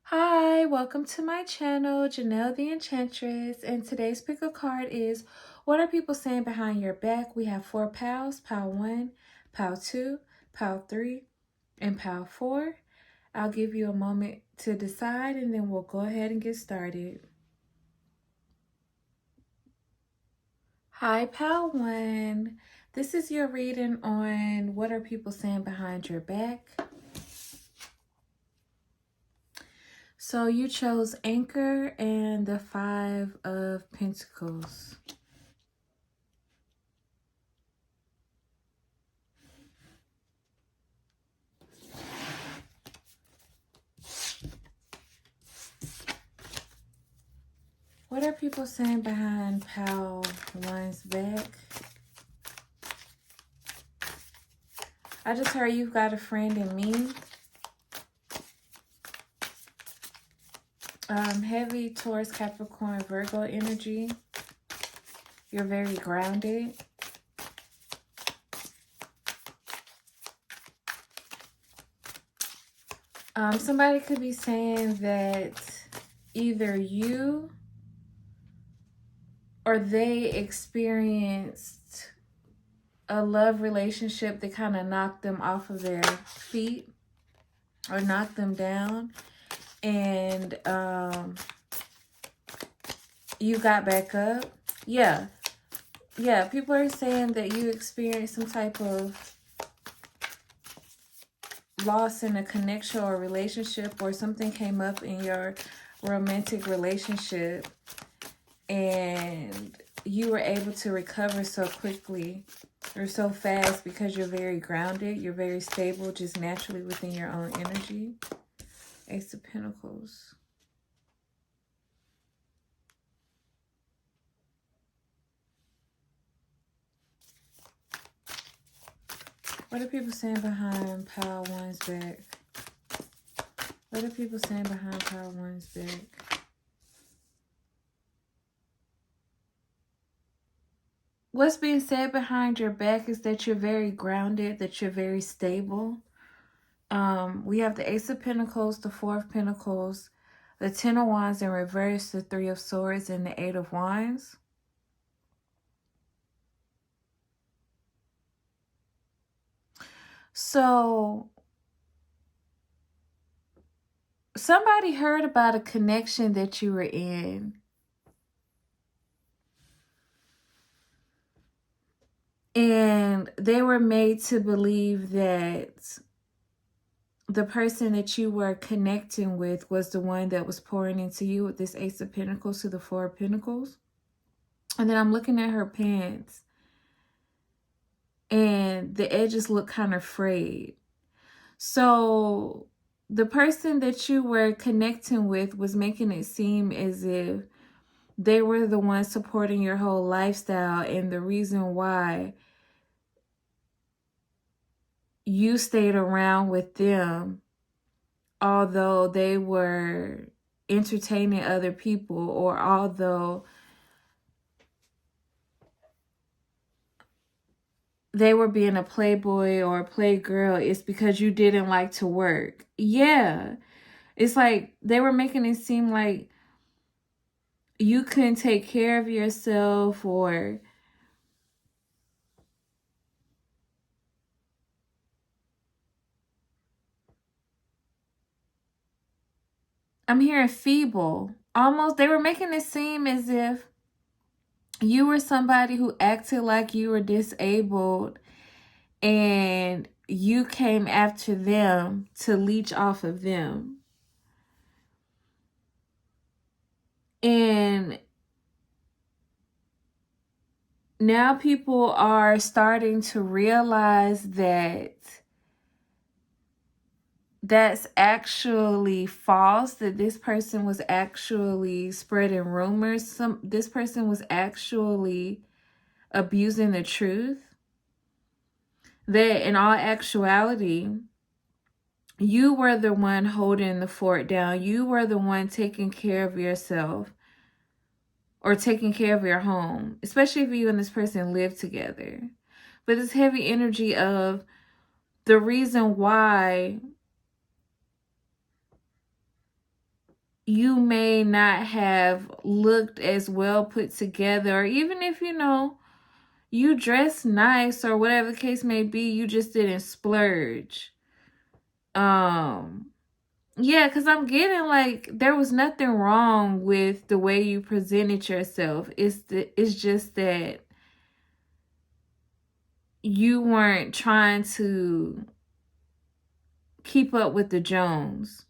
Hi, welcome to my channel, Janelle the Enchantress, and today's pick a card is what are people saying behind your back? We have 4 pals, pal 1, pal 2, pal 3, and pal 4. I'll give you a moment to decide and then we'll go ahead and get started. Hi, pal 1. This is your reading on what are people saying behind your back. So you chose Anchor and the 5 of Pentacles. What are people saying behind pal 1's back? I just heard you've got a friend in me. Heavy Taurus, Capricorn, Virgo energy. You're very grounded. Somebody could be saying that either you or they experienced a love relationship that kind of knocked them off of their feet or knocked them down, and you got back up. Yeah, people are saying that you experienced some type of loss in a connection or relationship, or something came up in your romantic relationship and you were able to recover so quickly or so fast because you're very grounded, you're very stable just naturally within your own energy. Ace of Pentacles. What are people saying behind pile 1's back? What are people saying behind pile 1's back? What's being said behind your back is that you're very grounded, that you're very stable. We have the Ace of Pentacles, the 4 of Pentacles, the 10 of Wands in reverse, the 3 of Swords, and the 8 of Wands. So somebody heard about a connection that you were in, and they were made to believe that the person that you were connecting with was the one that was pouring into you with this Ace of Pentacles to the 4 of Pentacles. And then I'm looking at her pants, and the edges look kind of frayed. So the person that you were connecting with was making it seem as if they were the ones supporting your whole lifestyle, and the reason why you stayed around with them, although they were entertaining other people, or although they were being a playboy or a playgirl, it's because you didn't like to work. Yeah. It's like they were making it seem like you couldn't take care of yourself, or I'm hearing feeble. Almost, they were making it seem as if you were somebody who acted like you were disabled and you came after them to leech off of them. And now people are starting to realize that that's actually false, that this person was actually spreading rumors. This person was actually abusing the truth. That in all actuality, you were the one holding the fort down. You were the one taking care of yourself or taking care of your home, especially if you and this person live together. But this heavy energy of the reason why you may not have looked as well put together, or even if you dress nice or whatever the case may be, you just didn't splurge. Yeah, because I'm getting like there was nothing wrong with the way you presented yourself. It's just that you weren't trying to keep up with the Jones.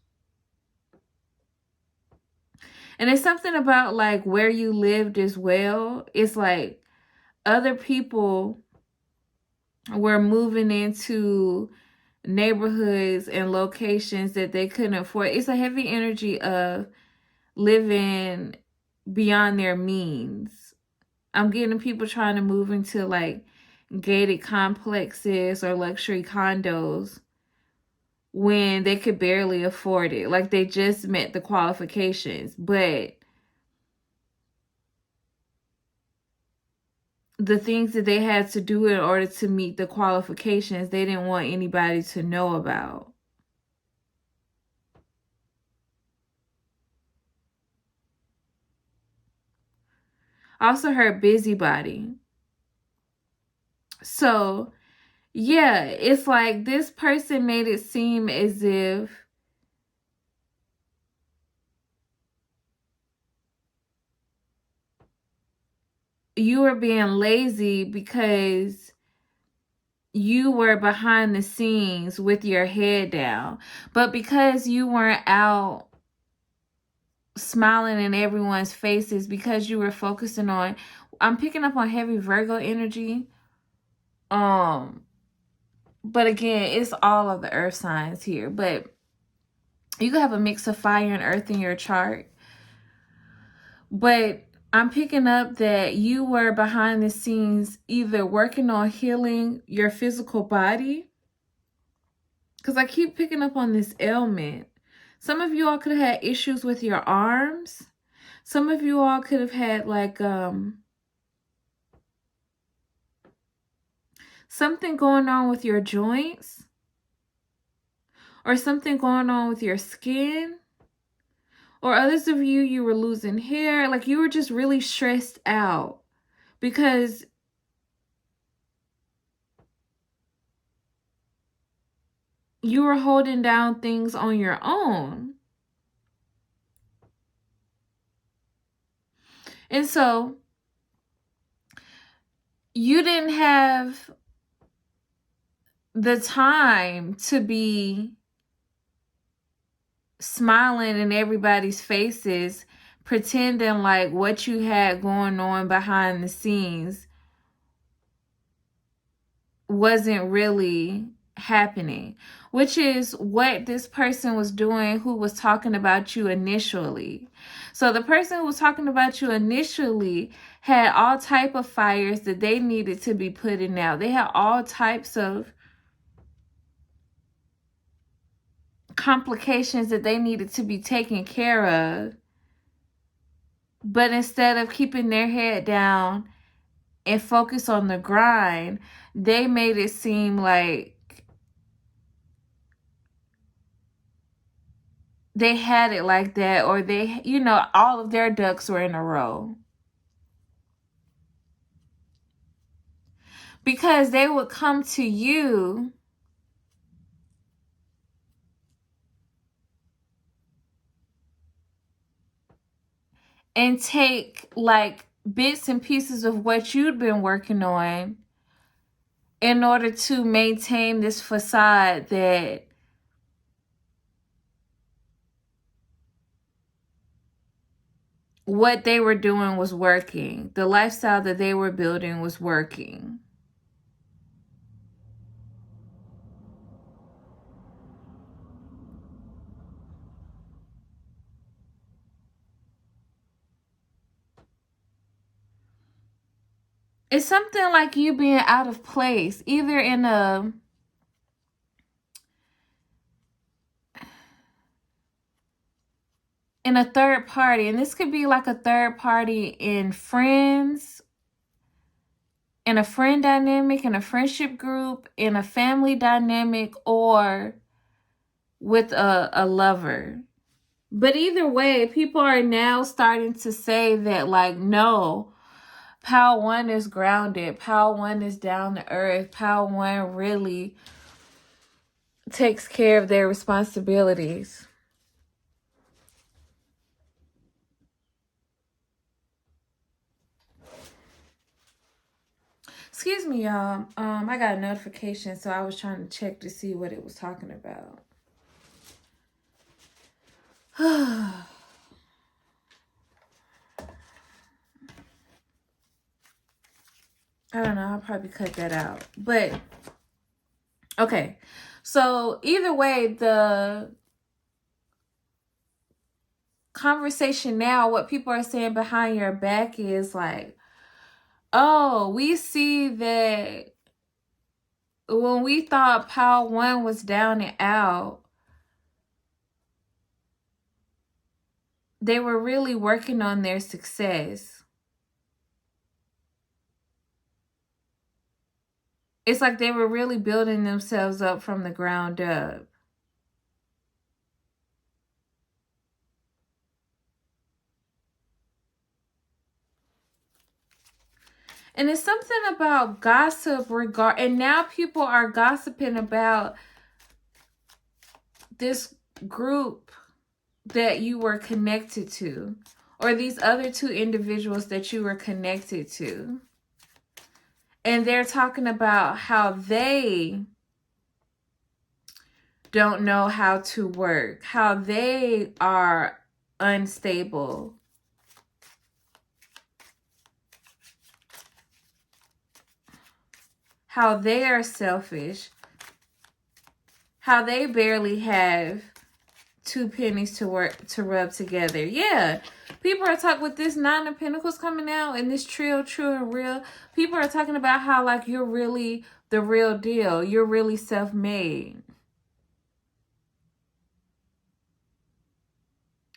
And it's something about like where you lived as well. It's like other people were moving into neighborhoods and locations that they couldn't afford. It's a heavy energy of living beyond their means. I'm getting people trying to move into like gated complexes or luxury condos when they could barely afford it. Like they just met the qualifications, but the things that they had to do in order to meet the qualifications, they didn't want anybody to know about. I also heard busybody. So, yeah, it's like this person made it seem as if you were being lazy because you were behind the scenes with your head down. But because you weren't out smiling in everyone's faces, because you were focusing on, I'm picking up on heavy Virgo energy. But again, it's all of the earth signs here. But you could have a mix of fire and earth in your chart. But I'm picking up that you were behind the scenes either working on healing your physical body, because I keep picking up on this ailment. Some of you all could have had issues with your arms. Some of you all could have had like something going on with your joints, or something going on with your skin. Or others of you, you were losing hair. Like you were just really stressed out because you were holding down things on your own. And so you didn't have the time to be smiling in everybody's faces, pretending like what you had going on behind the scenes wasn't really happening, which is what this person was doing who was talking about you initially. So the person who was talking about you initially had all type of fires that they needed to be putting out. They had all types of complications that they needed to be taken care of. But instead of keeping their head down and focus on the grind, they made it seem like they had it like that, or they, all of their ducks were in a row. Because they would come to you and take like bits and pieces of what you'd been working on in order to maintain this facade that what they were doing was working. The lifestyle that they were building was working. It's something like you being out of place, either in a third party. And this could be like a third party in friends, in a friend dynamic, in a friendship group, in a family dynamic, or with a lover. But either way, people are now starting to say that, like, no, Pal 1 is grounded. Pal 1 is down to earth. Pal 1 really takes care of their responsibilities. Excuse me, y'all. I got a notification, so I was trying to check to see what it was talking about. I don't know. I'll probably cut that out. But, okay. So, either way, the conversation now, what people are saying behind your back is like, oh, we see that when we thought Pal 1 was down and out, they were really working on their success. It's like they were really building themselves up from the ground up. And it's something about gossip and now people are gossiping about this group that you were connected to, or these other two individuals that you were connected to. And they're talking about how they don't know how to work, how they are unstable, how they are selfish, how they barely have 2 pennies to rub together. Yeah, people are talking with this 9 of Pentacles coming out and this trio, true and real. People are talking about how, like, you're really the real deal. You're really self-made.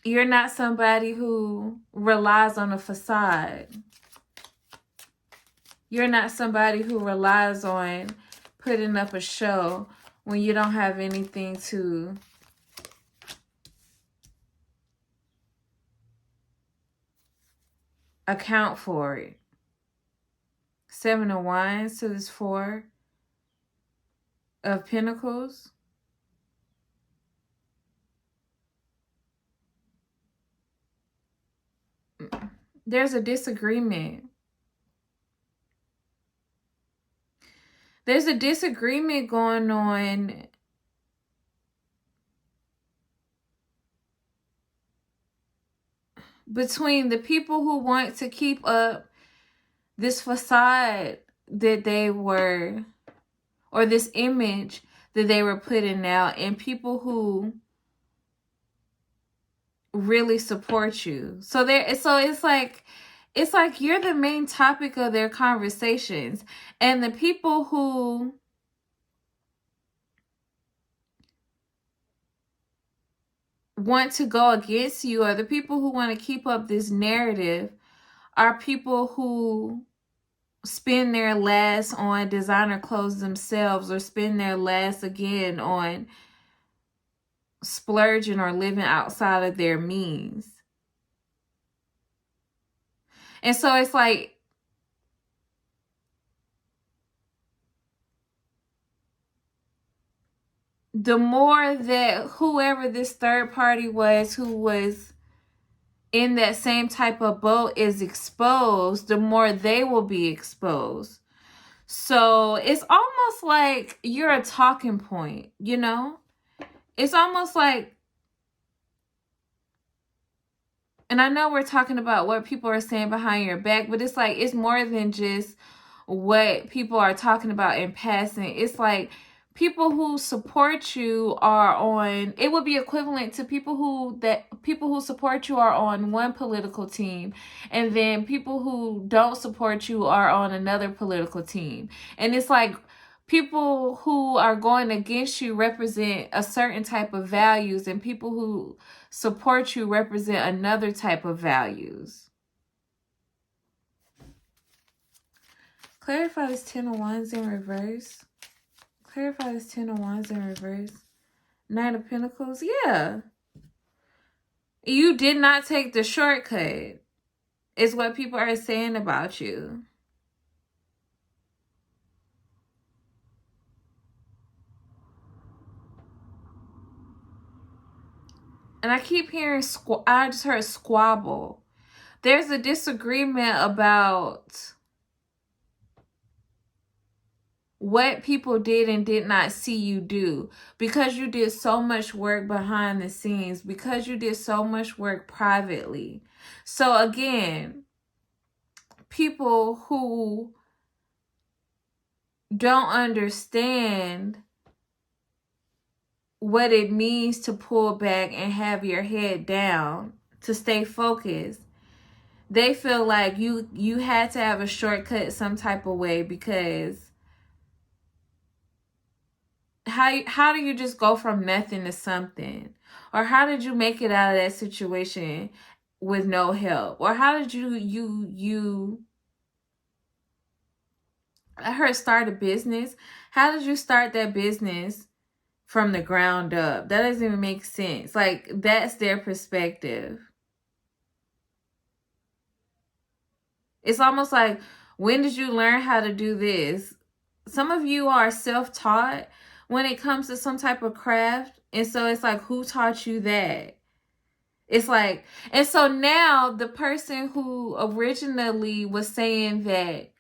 You're not somebody who relies on a facade. You're not somebody who relies on putting up a show when you don't have anything to account for it. 7 of Wands to this 4 of Pentacles. There's a disagreement. There's a disagreement going on between the people who want to keep up this facade that they were, or this image that they were putting out, and people who really support you. So it's like you're the main topic of their conversations, and the people who want to go against you, or the people who want to keep up this narrative, are people who spend their last on designer clothes themselves, or spend their last again on splurging or living outside of their means. And so it's like, the more that whoever this third party was, who was in that same type of boat, is exposed, the more they will be exposed. So it's almost like you're a talking point, you know? It's almost like, and I know we're talking about what people are saying behind your back, but it's like, it's more than just what people are talking about in passing. It's like people who support you are on, it would be equivalent to people who support you are on one political team, and then people who don't support you are on another political team. And it's like people who are going against you represent a certain type of values, and people who support you represent another type of values. Clarify this 10 of Wands in reverse. Clarify this 10 of Wands in reverse. 9 of Pentacles. Yeah. You did not take the shortcut, is what people are saying about you. And I keep hearing, I just heard squabble. There's a disagreement about what people did and did not see you do, because you did so much work behind the scenes, because you did so much work privately. So again, people who don't understand what it means to pull back and have your head down, to stay focused, they feel like you had to have a shortcut some type of way, because how do you just go from nothing to something? Or how did you make it out of that situation with no help? Or how did you I heard start a business. How did you start that business from the ground up? That doesn't even make sense. Like, that's their perspective. It's almost like, when did you learn how to do this? Some of you are self-taught when it comes to some type of craft. And so it's like, who taught you that? It's like, and so now the person who originally was saying that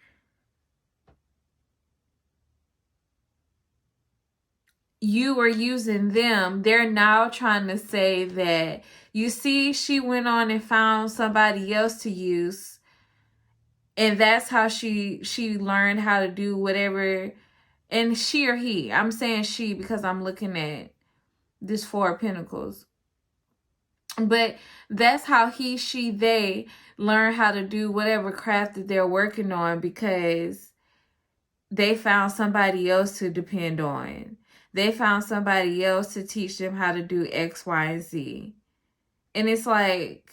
you were using them, they're now trying to say that, you see, she went on and found somebody else to use, and that's how she learned how to do whatever. And she or he, I'm saying she because I'm looking at this Four of Pentacles. But that's how he, she, they learn how to do whatever craft that they're working on, because they found somebody else to depend on. They found somebody else to teach them how to do X, Y, and Z. And it's like,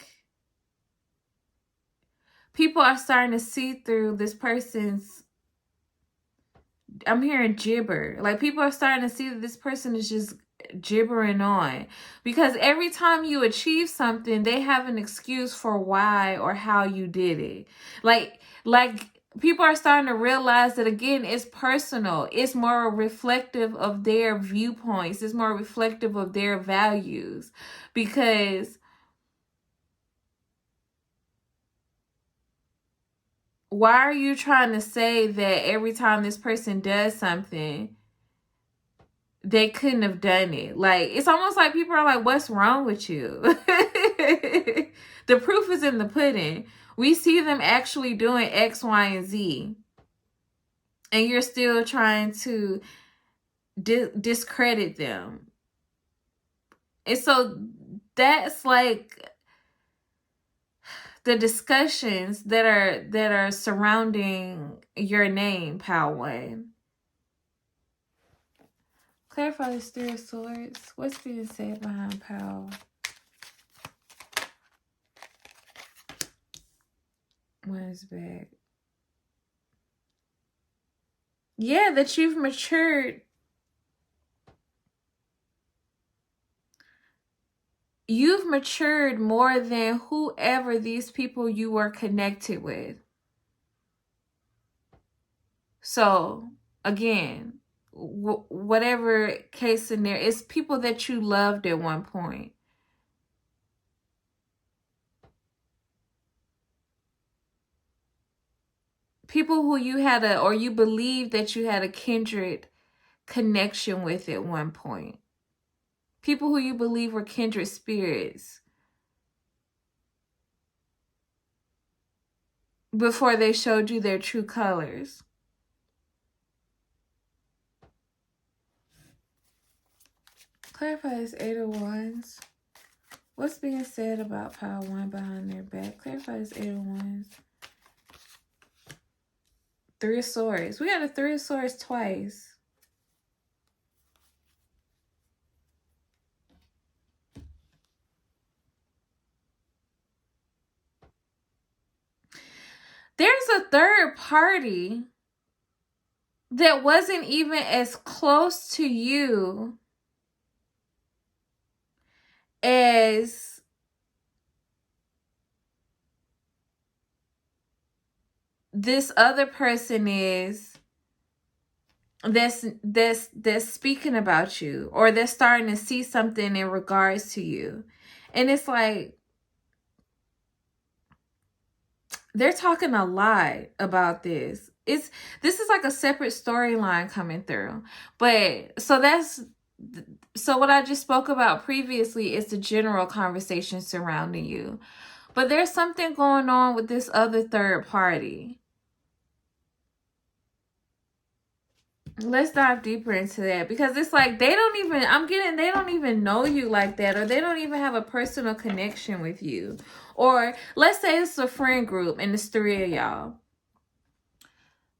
people are starting to see through this person's, I'm hearing gibber. Like, people are starting to see that this person is just gibbering on, because every time you achieve something, they have an excuse for why or how you did it. Like people are starting to realize that, again, it's personal. It's more reflective of their viewpoints. It's more reflective of their values, because why are you trying to say that every time this person does something, they couldn't have done it? Like, it's almost like people are like, what's wrong with you? The proof is in the pudding. We see them actually doing X, Y, and Z. And you're still trying to discredit them. And so that's like the discussions that are surrounding your name, Pal One. Clarify the Three of Swords. What's being said behind Pal One's back? Yeah, that you've matured. You've matured more than whoever these people you were connected with. So, again, whatever case in there, it's people that you loved at one point. People who you had or you believe that you had a kindred connection with at one point. People who you believe were kindred spirits before they showed you their true colors. Clarify this Eight of Wands. What's being said about Pile One behind their back? Clarify this Eight of Wands. Three of Swords. We got a Three of Swords twice. There's a third party that wasn't even as close to you as this other person is that's speaking about you, or they're starting to see something in regards to you. And it's like they're talking a lot about this. This is like a separate storyline coming through. But so what I just spoke about previously is the general conversation surrounding you. But there's something going on with this other third party. Let's dive deeper into that, because it's like they don't even know you like that, or they don't even have a personal connection with you. Or let's say it's a friend group and it's 3 of y'all.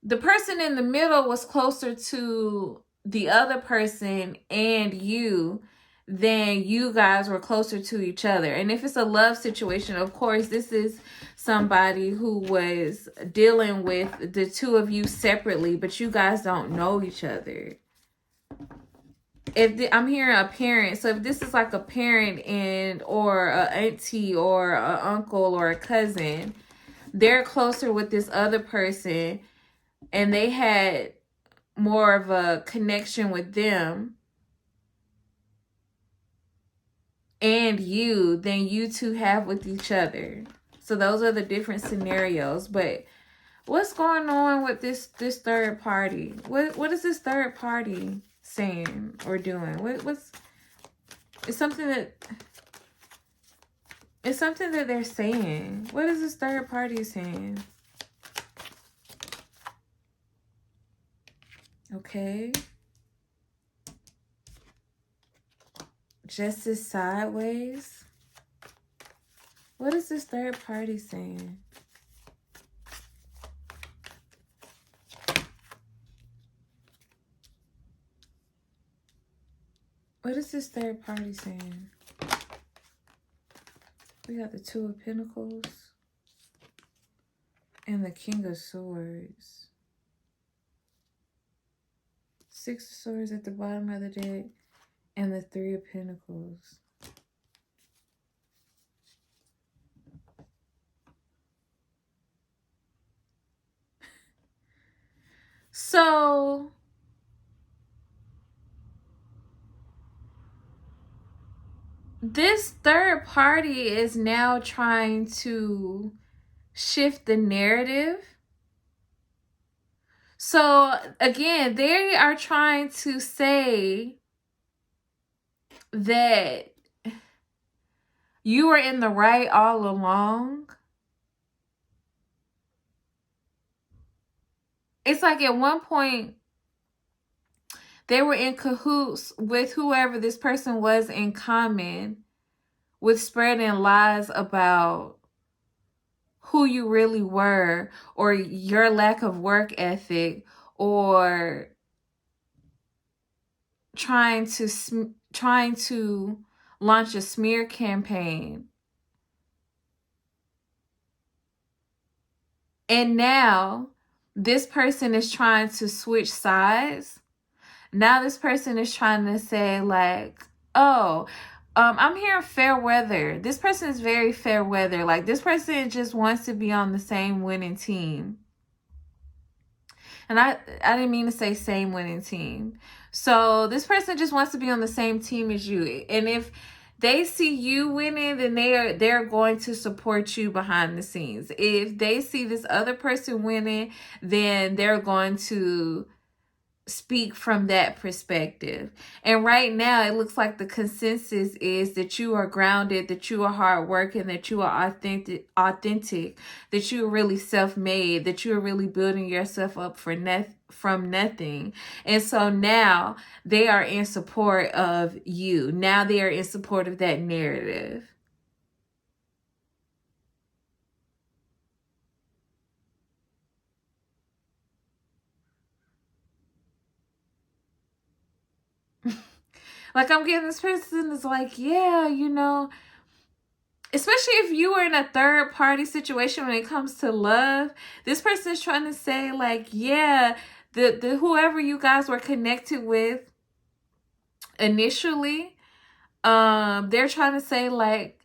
The person in the middle was closer to the other person and you than you guys were closer to each other. And if it's a love situation, of course, this is somebody who was dealing with the two of you separately, but you guys don't know each other. I'm hearing a parent, so if this is like a parent and or a auntie or a uncle or a cousin, they're closer with this other person and they had more of a connection with them and you than you two have with each other. So those are the different scenarios. But what's going on with this third party? What is this third party saying or doing? It's something that they're saying. What is this third party saying? Okay. Justice sideways. What is this third party saying? What is this third party saying? We got the Two of Pentacles and the King of Swords. 6 of Swords at the bottom of the deck and the 3 of Pentacles. So this third party is now trying to shift the narrative. So again, they are trying to say that you were in the right all along. It's like at one point they were in cahoots with whoever this person was in common with spreading lies about who you really were, or your lack of work ethic, or trying to launch a smear campaign. And now this person is trying to switch sides. Now this person is trying to say like, oh, I'm hearing fair weather. This person is very fair weather. Like this person just wants to be on the same winning team. And I didn't mean to say same winning team. So this person just wants to be on the same team as you. And if they see you winning, then they're going to support you behind the scenes. If they see this other person winning, then they're going to speak from that perspective. And right now it looks like the consensus is that you are grounded, that you are hardworking, that you are authentic, that you are really self-made, that you are really building yourself up from nothing. And so now they are in support of you. Now they are in support of that narrative. Like I'm getting this person is like, yeah, you know, especially if you were in a third party situation when it comes to love, this person is trying to say like, yeah, the whoever you guys were connected with initially, they're trying to say like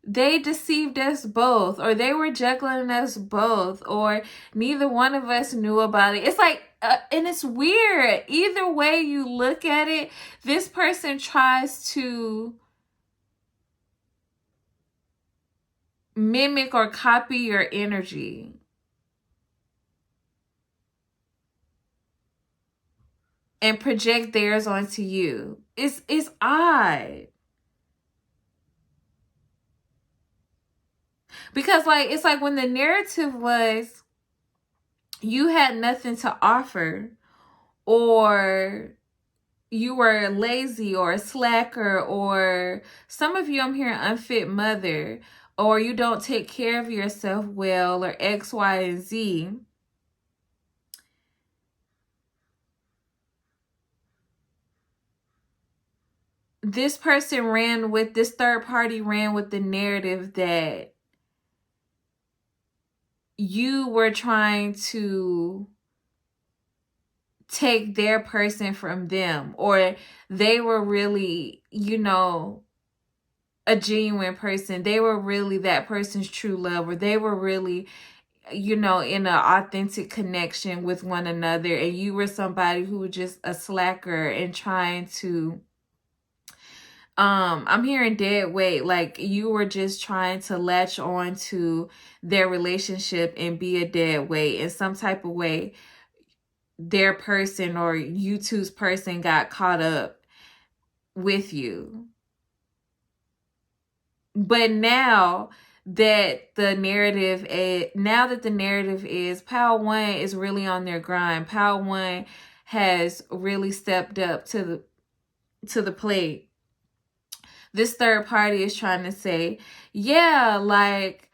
they deceived us both, or they were juggling us both, or neither one of us knew about it. It's like, and it's weird. Either way you look at it, this person tries to mimic or copy your energy and project theirs onto you. It's odd. Because like, it's like when the narrative was you had nothing to offer, or you were lazy or a slacker, or some of you, I'm hearing unfit mother, or you don't take care of yourself well, or X, Y, and Z. This person ran with, this third party ran with the narrative that you were trying to take their person from them, or they were really, you know, a genuine person. They were really that person's true love, or they were really, you know, in an authentic connection with one another, and you were somebody who was just a slacker and trying to, I'm hearing dead weight, like you were just trying to latch on to their relationship and be a dead weight in some type of way. Their person, or you two's person, got caught up with you. But now that the narrative is Pile One is really on their grind. Pile One has really stepped up to the plate. This third party is trying to say, yeah, like,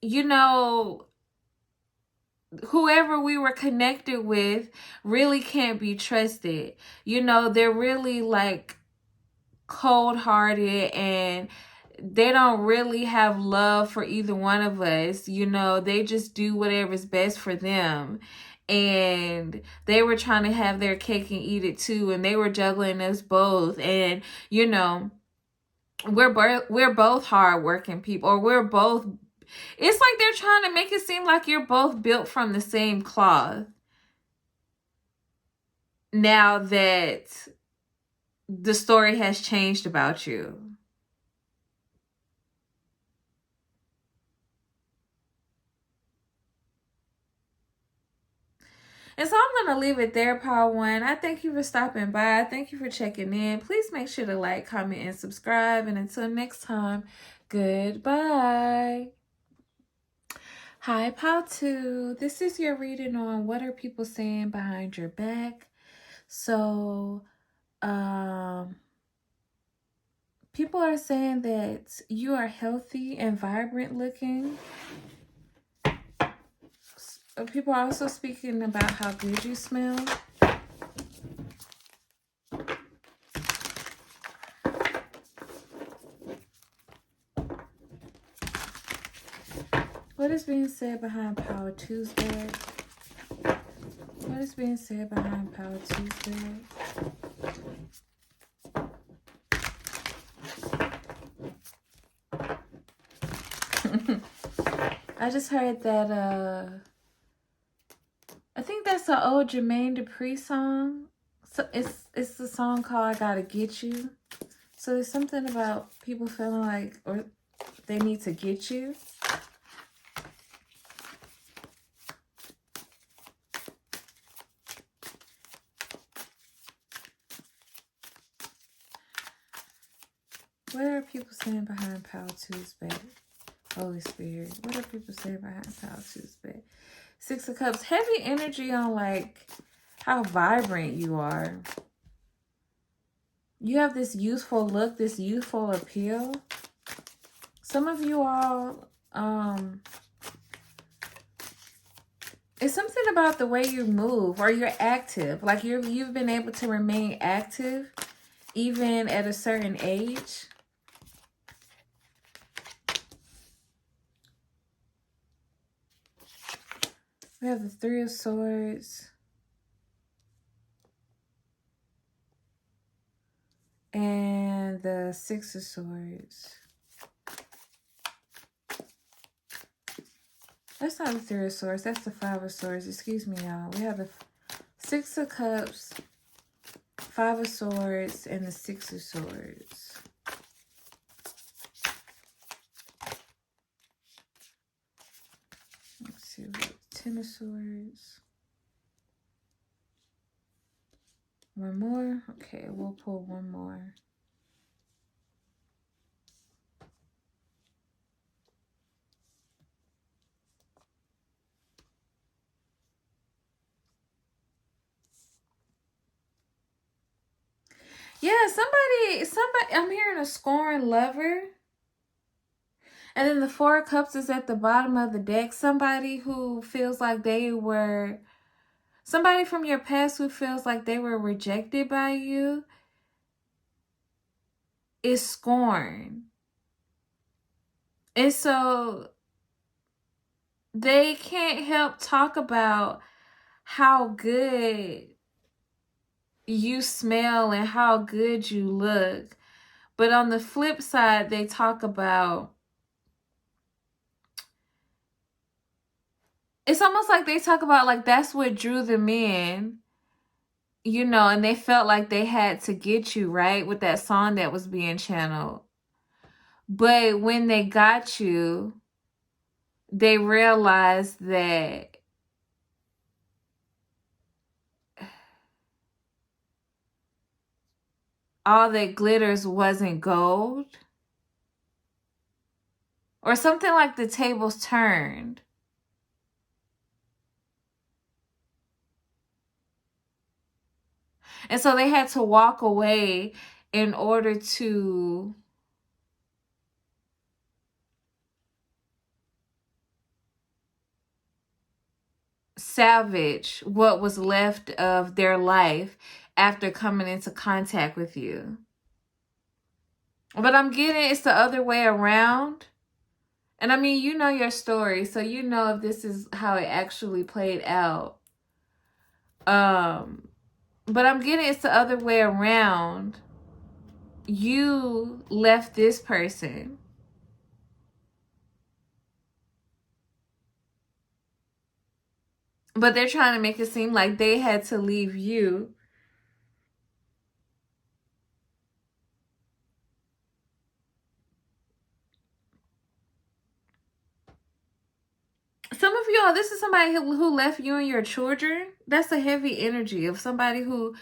you know, whoever we were connected with really can't be trusted. You know, they're really like cold-hearted, and they don't really have love for either one of us. You know, they just do whatever's best for them. And they were trying to have their cake and eat it too, and they were juggling us both. And you know, we're both hardworking people, or we're both, it's like they're trying to make it seem like you're both built from the same cloth. Now that the story has changed about you. And so I'm going to leave it there, Pile One. I thank you for stopping by. Thank you for checking in. Please make sure to like, comment, and subscribe. And until next time, goodbye. Hi, Pile Two. This is your reading on what are people saying behind your back. So, people are saying that you are healthy and vibrant looking. People are also speaking about how good you smell. What is being said behind Power Tuesday? What is being said behind Power Tuesday? I just heard that I think that's an old Jermaine Dupri song. So it's the song called I Gotta Get You. So there's something about people feeling like, or they need to get you. What are people saying behind Power Tuesday? Holy Spirit. What are people saying behind Power Tuesday? Six of Cups. Heavy energy on like how vibrant you are. You have this youthful look, this youthful appeal. Some of you all, it's something about the way you move, or you're active. Like you've been able to remain active even at a certain age. We have the Three of Swords. And the Six of Swords. That's not the Three of Swords. That's the Five of Swords. Excuse me, y'all. We have the Six of Cups, Five of Swords, and the Six of Swords. Let's see. Ten of Swords. One more. Okay, we'll pull one more. Yeah, somebody, I'm hearing a scorned lover. And then the Four of Cups is at the bottom of the deck. Somebody who feels like somebody from your past who feels like they were rejected by you is scorned. And so they can't help talk about how good you smell and how good you look. But on the flip side, they talk about, it's almost like they talk about like that's what drew them in, you know, and they felt like they had to get you, right? With that song that was being channeled. But when they got you, they realized that all that glitters wasn't gold. Or something like the tables turned. And so they had to walk away in order to salvage what was left of their life after coming into contact with you. But I'm getting it's the other way around. And I mean, you know your story, so you know if this is how it actually played out. But I'm getting it's the other way around. You left this person. But they're trying to make it seem like they had to leave you. Some of y'all, this is somebody who left you and your children. That's a heavy energy of somebody who,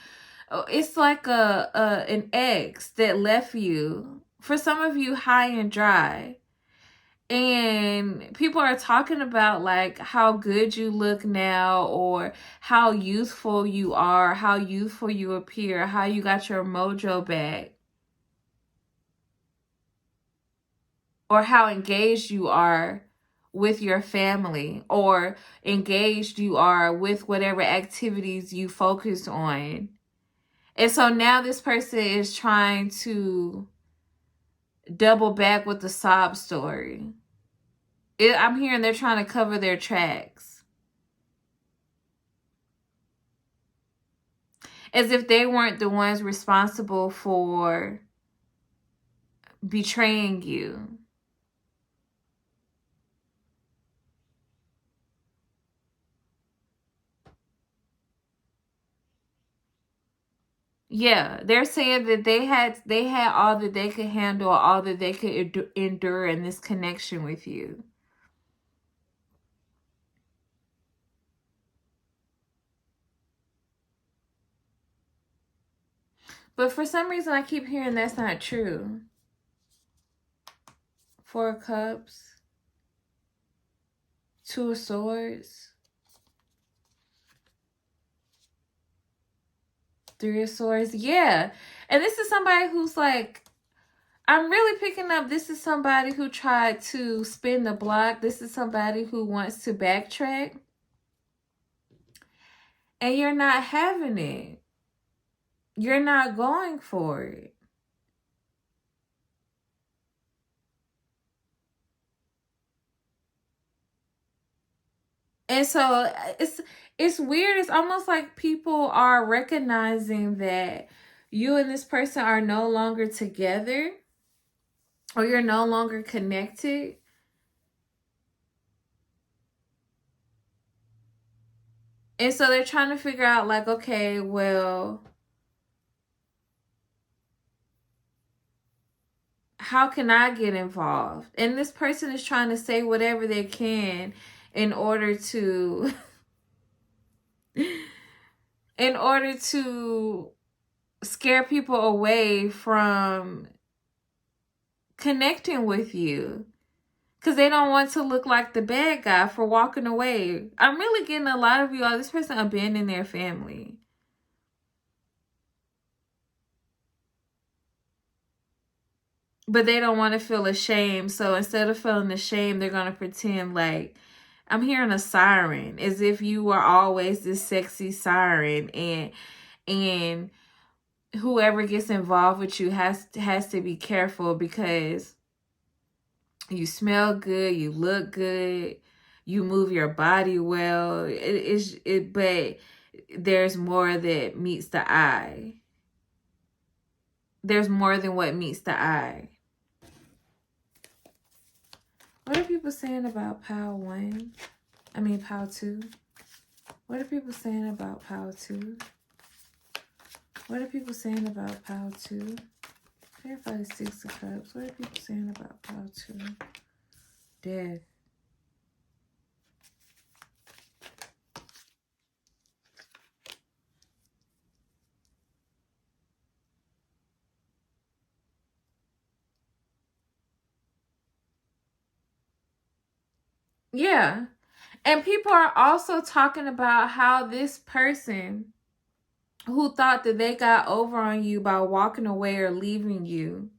it's like an ex that left you. For some of you, high and dry. And people are talking about like how good you look now, or how youthful you are, how youthful you appear, how you got your mojo back, or how engaged you are with your family, or engaged you are with whatever activities you focus on. And so now this person is trying to double back with the sob story. I'm hearing they're trying to cover their tracks. As if they weren't the ones responsible for betraying you. Yeah, they're saying that they had all that they could handle, all that they could endure in this connection with you. But for some reason, I keep hearing that's not true. Four of Cups. Two of Swords. Three of Swords. Yeah. And this is somebody who's like, I'm really picking up, this is somebody who tried to spin the block. This is somebody who wants to backtrack. And you're not having it. You're not going for it. And so it's weird. It's almost like people are recognizing that you and this person are no longer together. or you're no longer connected. And so they're trying to figure out, like, okay, well, how can I get involved? And this person is trying to say whatever they can in order to in order to scare people away from connecting with you, because they don't want to look like the bad guy for walking away. I'm really getting a lot of you, oh, this person abandoned their family. But they don't want to feel ashamed. So instead of feeling ashamed, they're going to pretend like, I'm hearing a siren, as if you were always this sexy siren, and whoever gets involved with you has to be careful because you smell good, you look good, you move your body well. But there's more that meets the eye. There's more than what meets the eye. What are people saying about Pile 1? I mean, Pile 2. What are people saying about Pile 2? What are people saying about Pile 2? Clarify the 6 of Cups. What are people saying about Pile 2? Death. Yeah. And people are also talking about how this person who thought that they got over on you by walking away or leaving you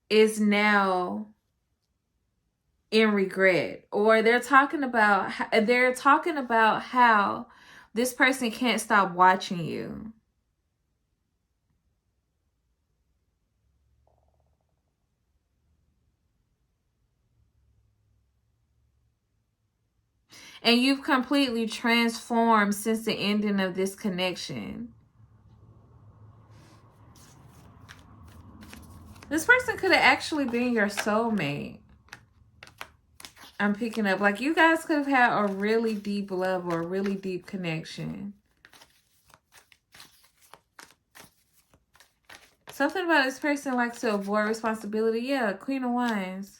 is now in regret. Or they're talking about how this person can't stop watching you. And you've completely transformed since the ending of this connection. This person could have actually been your soulmate. I'm picking up. Like, you guys could have had a really deep love or a really deep connection. Something about this person likes to avoid responsibility. Yeah, Queen of Wands.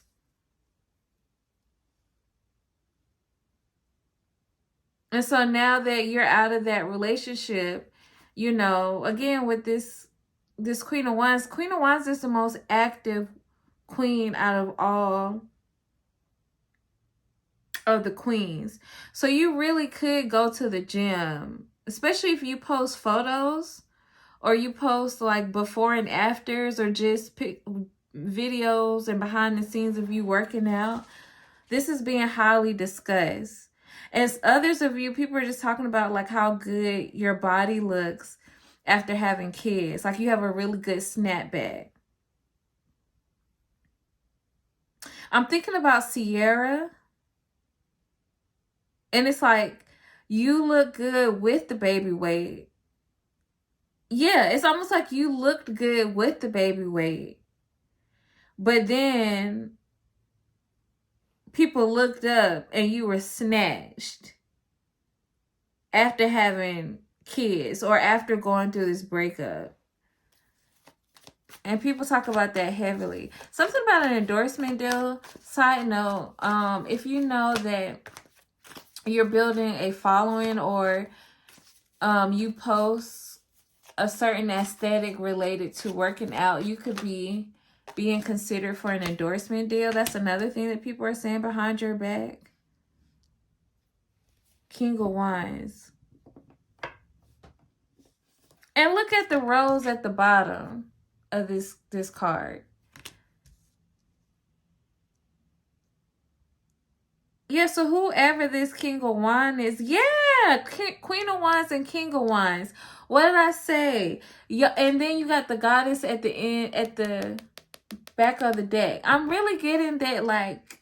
And so now that you're out of that relationship, you know, again, with this Queen of Wands is the most active queen out of all of the queens. So you really could go to the gym, especially if you post photos or you post like before and afters, or just pick videos and behind the scenes of you working out. This is being highly discussed. As others of you, people are just talking about like how good your body looks after having kids. Like, you have a really good snapback. I'm thinking about Sierra. And it's like, you look good with the baby weight. Yeah, it's almost like you looked good with the baby weight. But then people looked up and you were snatched after having kids or after going through this breakup. And people talk about that heavily. Something about an endorsement deal. Side note, if you know that you're building a following, or you post a certain aesthetic related to working out, you could be being considered for an endorsement deal. That's another thing that people are saying behind your back. King of Wands. And look at the rose at the bottom of this card. Yeah, so whoever this King of Wands is, yeah, Queen of Wands and King of Wands. What did I say? Yeah, and then you got the Goddess at the end, at the back of the deck. I'm really getting that, like,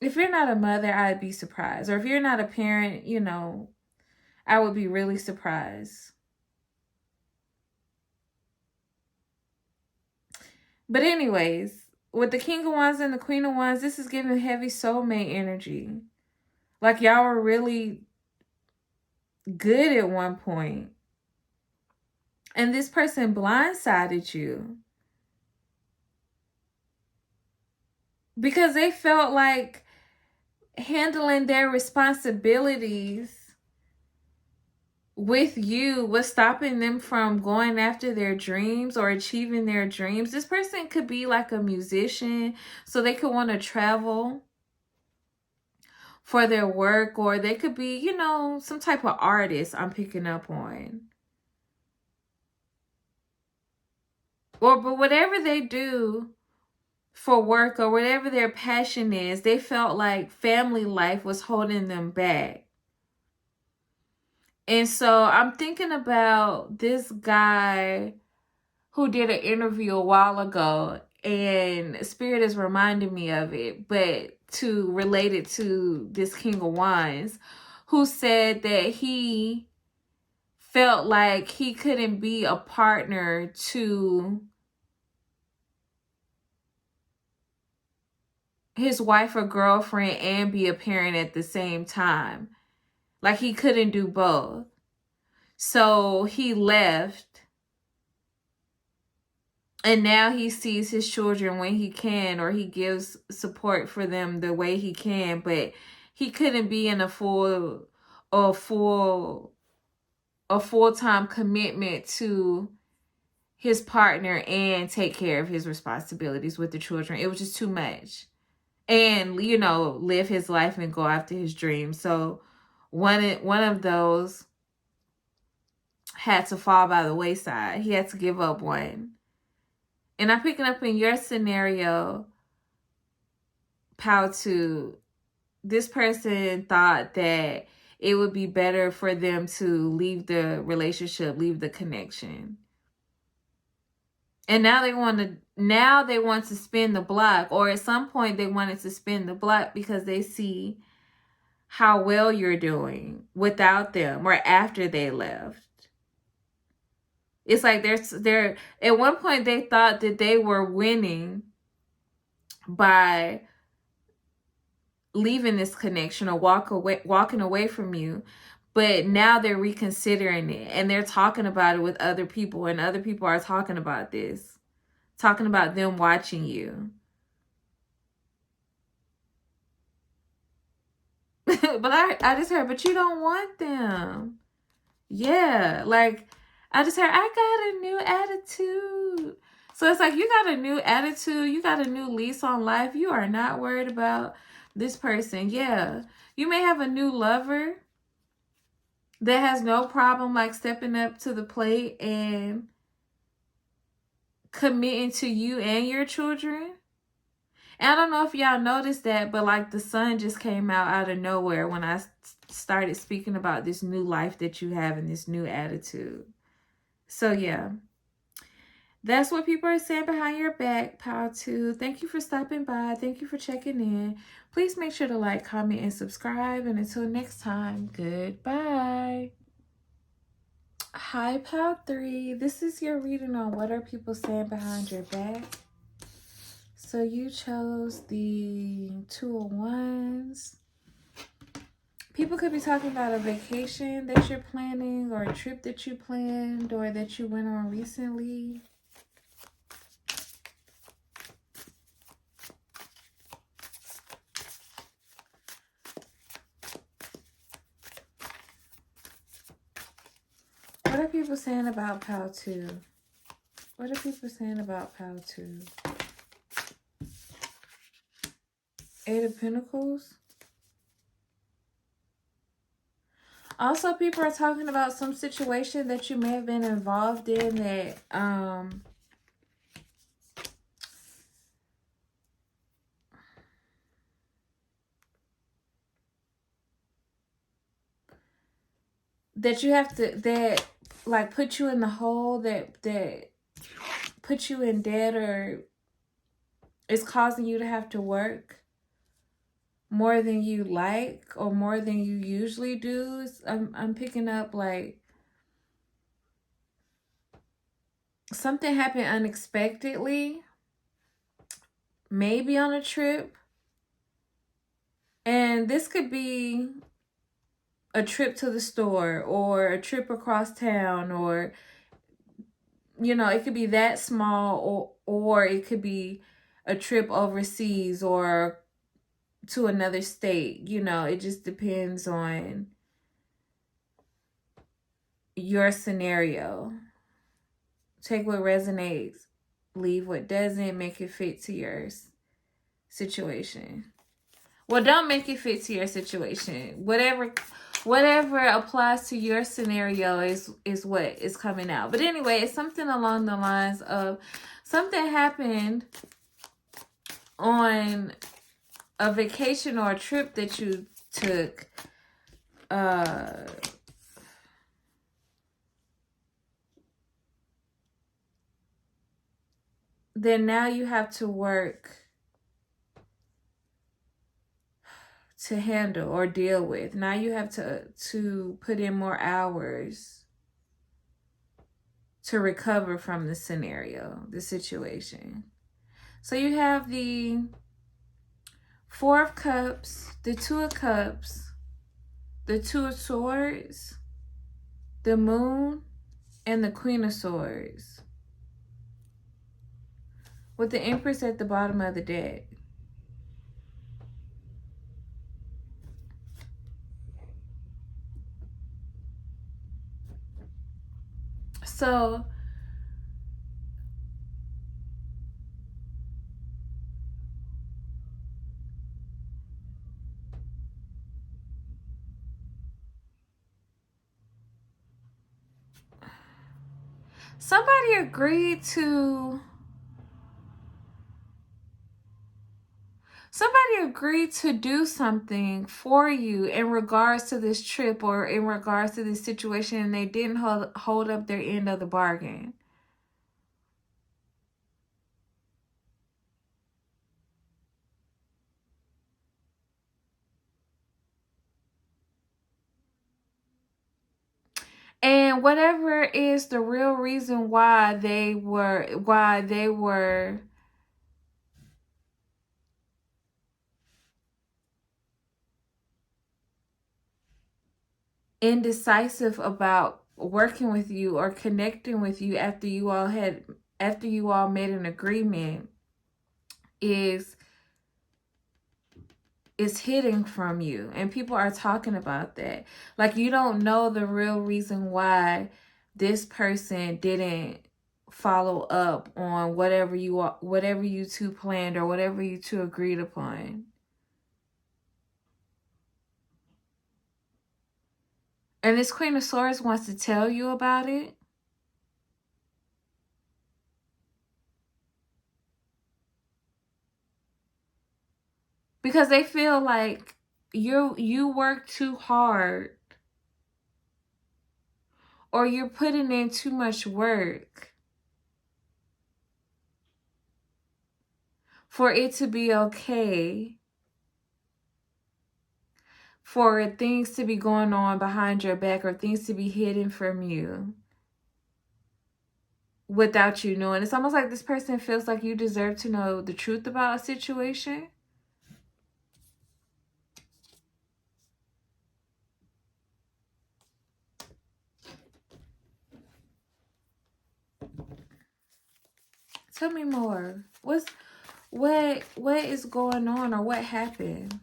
if you're not a mother, I'd be surprised. Or if you're not a parent, you know, I would be really surprised. But anyways, with the King of Wands and the Queen of Wands, this is giving heavy soulmate energy. Like y'all were really good at one point. And this person blindsided you. Because they felt like handling their responsibilities with you was stopping them from going after their dreams or achieving their dreams. This person could be like a musician, so they could want to travel for their work, or they could be, you know, some type of artist I'm picking up on. But whatever they do for work or whatever their passion is, they felt like family life was holding them back. And so I'm thinking about this guy who did an interview a while ago, and Spirit is reminding me of it, but to relate it to this King of Wands, who said that he felt like he couldn't be a partner to his wife or girlfriend and be a parent at the same time. Like he couldn't do both. So he left. And now he sees his children when he can, or he gives support for them the way he can, but he couldn't be in a full-time commitment to his partner and take care of his responsibilities with the children. It was just too much. And, you know, live his life and go after his dreams. So one of those had to fall by the wayside. He had to give up one. And I'm picking up in your scenario, Powtu, this person thought that it would be better for them to leave the relationship, leave the connection. And now they want to spin the block, or at some point they wanted to spin the block because they see how well you're doing without them or after they left. It's like they're at one point they thought that they were winning by leaving this connection or walking away from you, but now they're reconsidering it and they're talking about it with other people, and other people are talking about this, talking about them watching you. But I just heard, but you don't want them. Yeah, like I just heard, I got a new attitude. So it's like you got a new attitude, you got a new lease on life. You are not worried about this person. Yeah, you may have a new lover that has no problem like stepping up to the plate and committing to you and your children. And I don't know if y'all noticed that, but like the sun just came out of nowhere when I started speaking about this new life that you have and this new attitude. So yeah, that's what people are saying behind your back, Powtu. Thank you for stopping by. Thank you for checking in. Please make sure to like, comment, and subscribe. And until next time, goodbye. Hi, Pow3. This is your reading on what are people saying behind your back. So you chose the Two of Wands. People could be talking about a vacation that you're planning, or a trip that you planned, or that you went on recently. What are people saying about Powtu? What are people saying about Powtu? Eight of Pentacles. Also, people are talking about some situation that you may have been involved in that you have to, that like put you in the hole, that put you in debt, or is causing you to have to work more than you like or more than you usually do. I'm picking up like something happened unexpectedly maybe on a trip. And this could be a trip to the store or a trip across town, or, you know, it could be that small, or it could be a trip overseas or to another state. You know, it just depends on your scenario. Take what resonates, leave what doesn't, make it fit to your situation. Well, don't make it fit to your situation. Whatever applies to your scenario is what is coming out. But anyway, it's something along the lines of something happened on a vacation or a trip that you took. Then now you have to work to handle or deal with. Now you have to put in more hours to recover from the scenario, the situation. So you have the Four of Cups, the Two of Cups, the Two of Swords, the Moon, and the Queen of Swords, with the Empress at the bottom of the deck. So somebody agreed to do something for you in regards to this trip or in regards to this situation, and they didn't hold up their end of the bargain. And whatever is the real reason why they were indecisive about working with you or connecting with you after you all made an agreement is hidden from you, and people are talking about that. Like, you don't know the real reason why this person didn't follow up on whatever you two planned or whatever you two agreed upon. And this Queen of Swords wants to tell you about it. Because they feel like you work too hard, or you're putting in too much work for it to be okay, for things to be going on behind your back or things to be hidden from you without you knowing. It's almost like this person feels like you deserve to know the truth about a situation. Tell me more. What is going on, or what happened?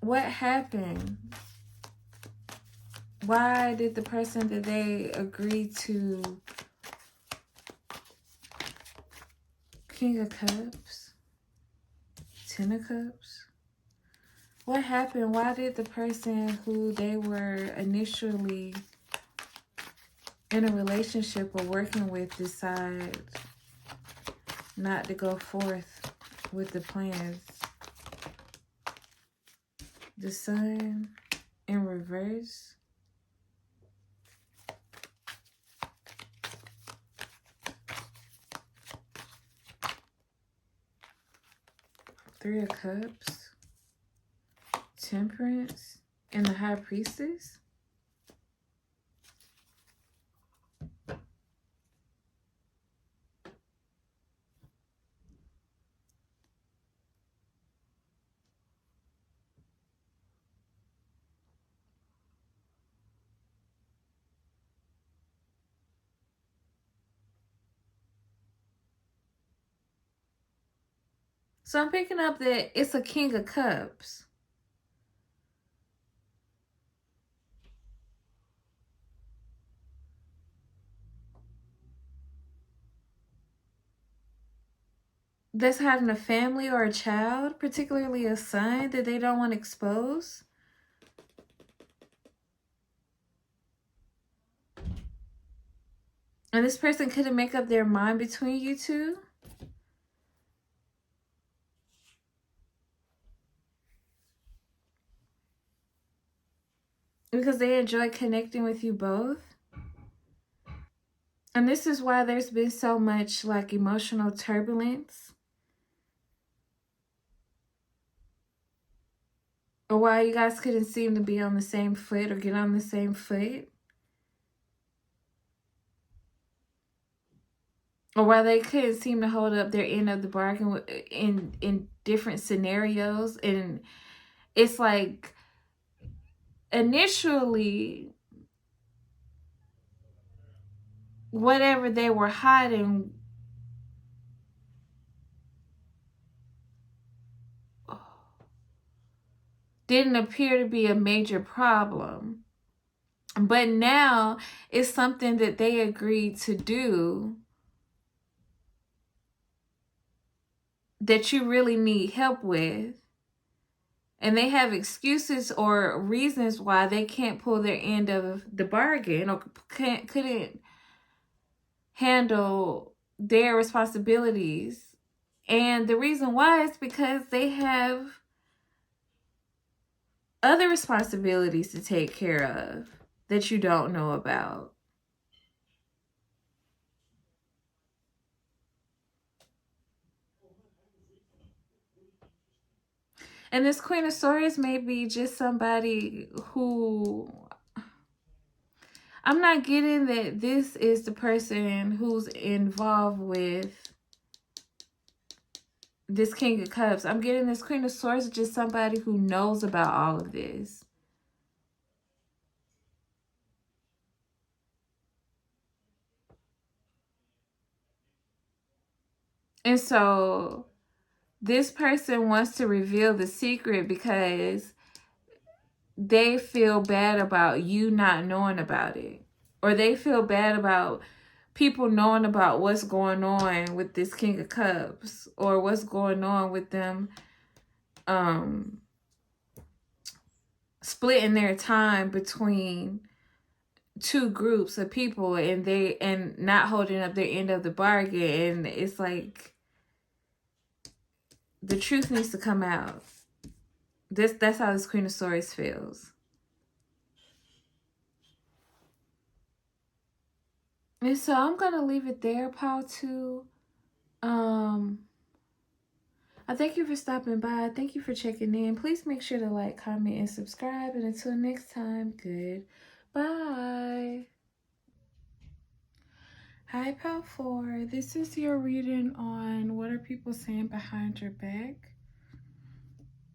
What happened? Why did the person that they agreed to King of Cups, Ten of Cups? What happened? Why did the person who they were initially in a relationship or working with decide not to go forth with the plans? The Sun in reverse. Three of Cups. Temperance. And the High Priestess. So I'm picking up that it's a King of Cups. That's having a family or a child, particularly a son, that they don't want to expose. And this person couldn't make up their mind between you two. Because they enjoy connecting with you both. And this is why there's been so much like emotional turbulence. Or why you guys couldn't seem to be on the same foot or get on the same foot. Or why they couldn't seem to hold up their end of the bargain in different scenarios. And it's like initially whatever they were hiding didn't appear to be a major problem. But now it's something that they agreed to do that you really need help with. And they have excuses or reasons why they can't pull their end of the bargain or couldn't handle their responsibilities. And the reason why is because they have other responsibilities to take care of that you don't know about. And this Queen of Swords may be just somebody who, I'm not getting that this is the person who's involved with this King of Cups. I'm getting this Queen of Swords is just somebody who knows about all of this. And so this person wants to reveal the secret because they feel bad about you not knowing about it. Or they feel bad about people knowing about what's going on with this King of Cups or what's going on with them splitting their time between two groups of people and not holding up their end of the bargain. And it's like the truth needs to come out. That's how this Queen of Swords feels. And so I'm gonna leave it there, Pile 2. I thank you for stopping by. Thank you for checking in. Please make sure to like, comment, and subscribe. And until next time, goodbye. Hi, Pal 4. This is your reading on what are people saying behind your back.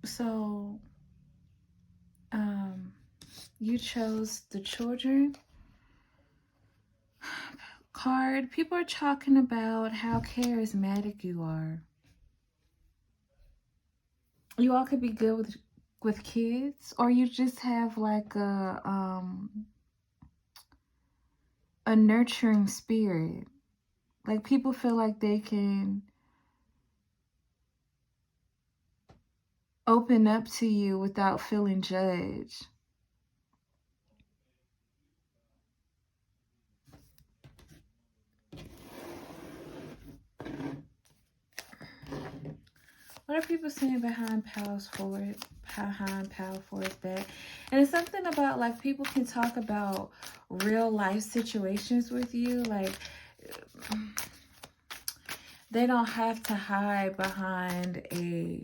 So, you chose the children card. People are talking about how charismatic you are. You all could be good with kids, or you just have like a nurturing spirit. Like people feel like they can open up to you without feeling judged. What are people saying behind Pal's forward? Behind Pal Forward's back? And it's something about like people can talk about real life situations with you. Like they don't have to hide behind a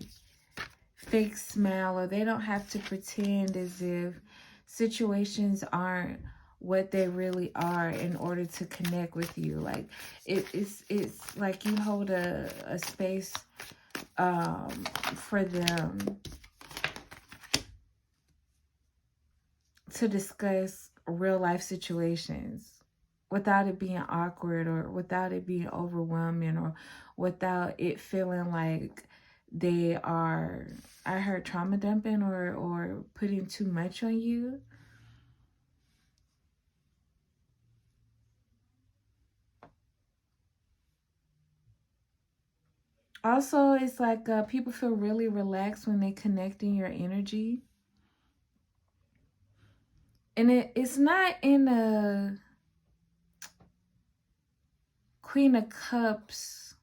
fake smile, or they don't have to pretend as if situations aren't what they really are in order to connect with you. Like it's like you hold a space for them to discuss real life situations without it being awkward or without it being overwhelming or without it feeling like they are, I heard, trauma dumping or putting too much on you. Also, it's like people feel really relaxed when they connect in your energy. And it's not in a Queen of Cups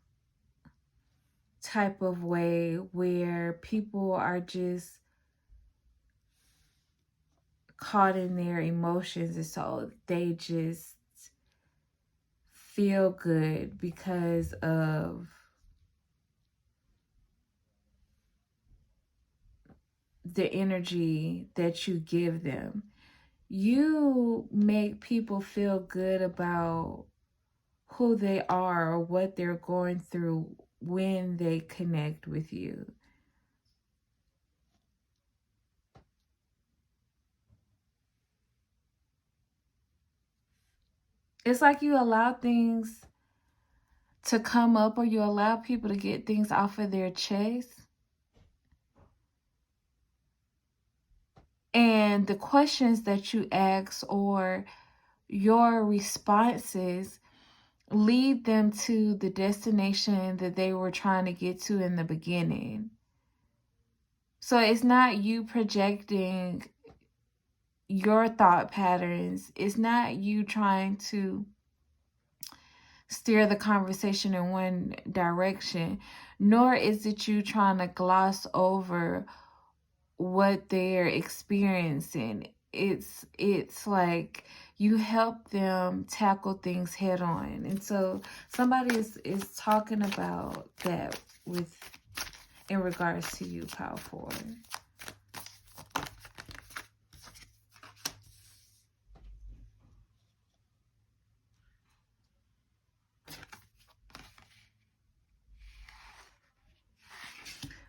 type of way where people are just caught in their emotions and so they just feel good because of the energy that you give them. You make people feel good about who they are or what they're going through when they connect with you. It's like you allow things to come up or you allow people to get things off of their chest. And the questions that you ask or your responses lead them to the destination that they were trying to get to in the beginning. So it's not you projecting your thought patterns. It's not you trying to steer the conversation in one direction, nor is it you trying to gloss over what they're experiencing. It's like you help them tackle things head on. And so somebody is talking about that with in regards to you, Power 4.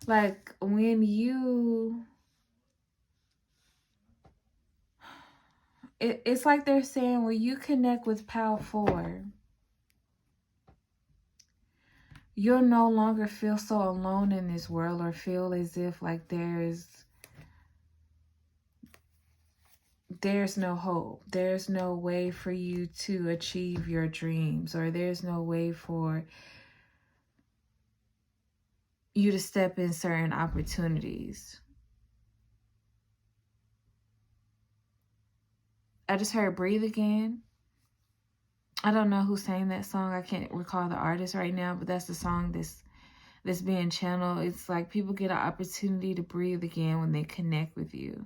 Like when you it's like they're saying when you connect with Power 4, you'll no longer feel so alone in this world or feel as if like there's no hope. There's no way for you to achieve your dreams, or there's no way for you to step in certain opportunities. I just heard Breathe Again. I don't know who sang that song. I can't recall the artist right now, but that's the song that's being channeled. It's like people get an opportunity to breathe again when they connect with you.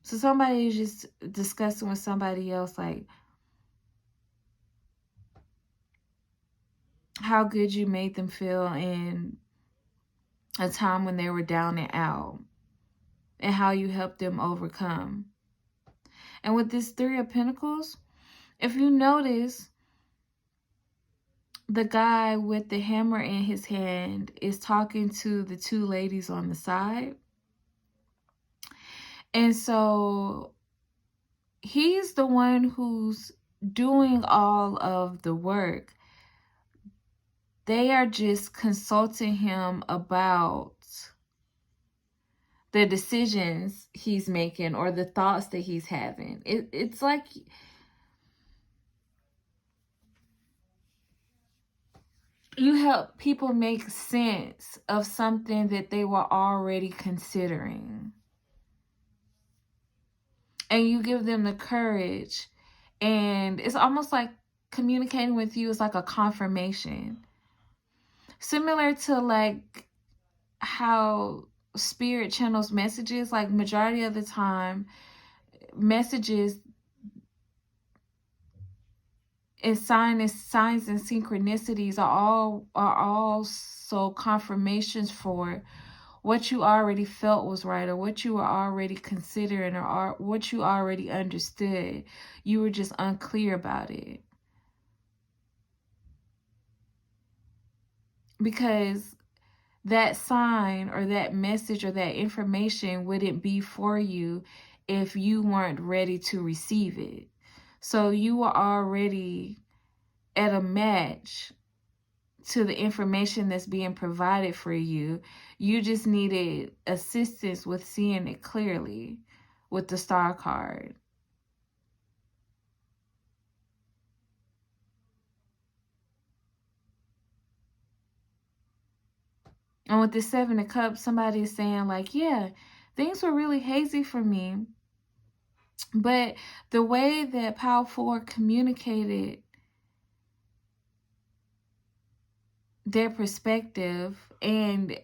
So somebody is just discussing with somebody else like how good you made them feel in a time when they were down and out and how you helped them overcome. And with this Three of Pentacles, if you notice, the guy with the hammer in his hand is talking to the two ladies on the side. And so he's the one who's doing all of the work. They are just consulting him about the decisions he's making or the thoughts that he's having. It's like you help people make sense of something that they were already considering. And you give them the courage. And it's almost like communicating with you is like a confirmation. Similar to like how spirit channels messages, like majority of the time, messages and signs and synchronicities are also confirmations for what you already felt was right or what you were already considering or what you already understood. You were just unclear about it. Because that sign or that message or that information wouldn't be for you if you weren't ready to receive it. So you were already at a match to the information that's being provided for you. You just needed assistance with seeing it clearly with the Star card. And with the Seven of Cups, somebody is saying like, yeah, things were really hazy for me. But the way that Power 4 communicated their perspective, and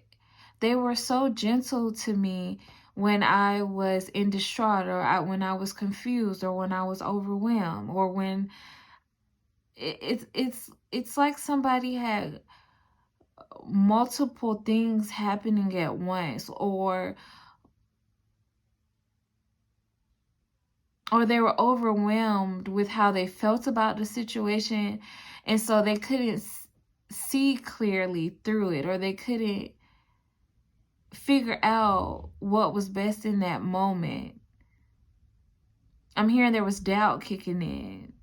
they were so gentle to me when I was in distraught, or when I was confused, or when I was overwhelmed, or when it's like somebody had multiple things happening at once, or they were overwhelmed with how they felt about the situation, and so they couldn't see clearly through it, or they couldn't figure out what was best in that moment. I'm hearing there was doubt kicking in.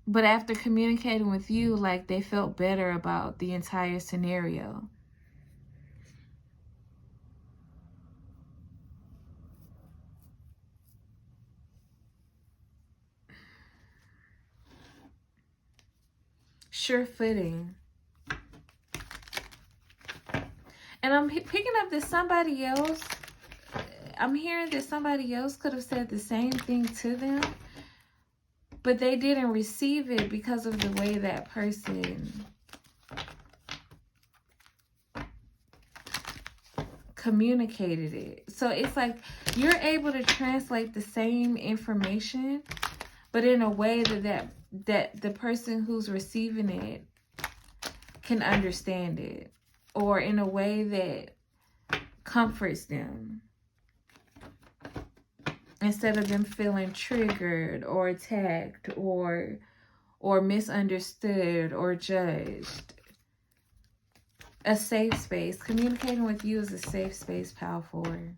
But after communicating with you, like, they felt better about the entire scenario. Sure footing. And I'm picking up that somebody else, I'm hearing that somebody else could have said the same thing to them, but they didn't receive it because of the way that person communicated it. So it's like you're able to translate the same information, but in a way that the person who's receiving it can understand it, or in a way that comforts them, instead of them feeling triggered or attacked or misunderstood or judged. A safe space. Communicating with you is a safe space, Power 4.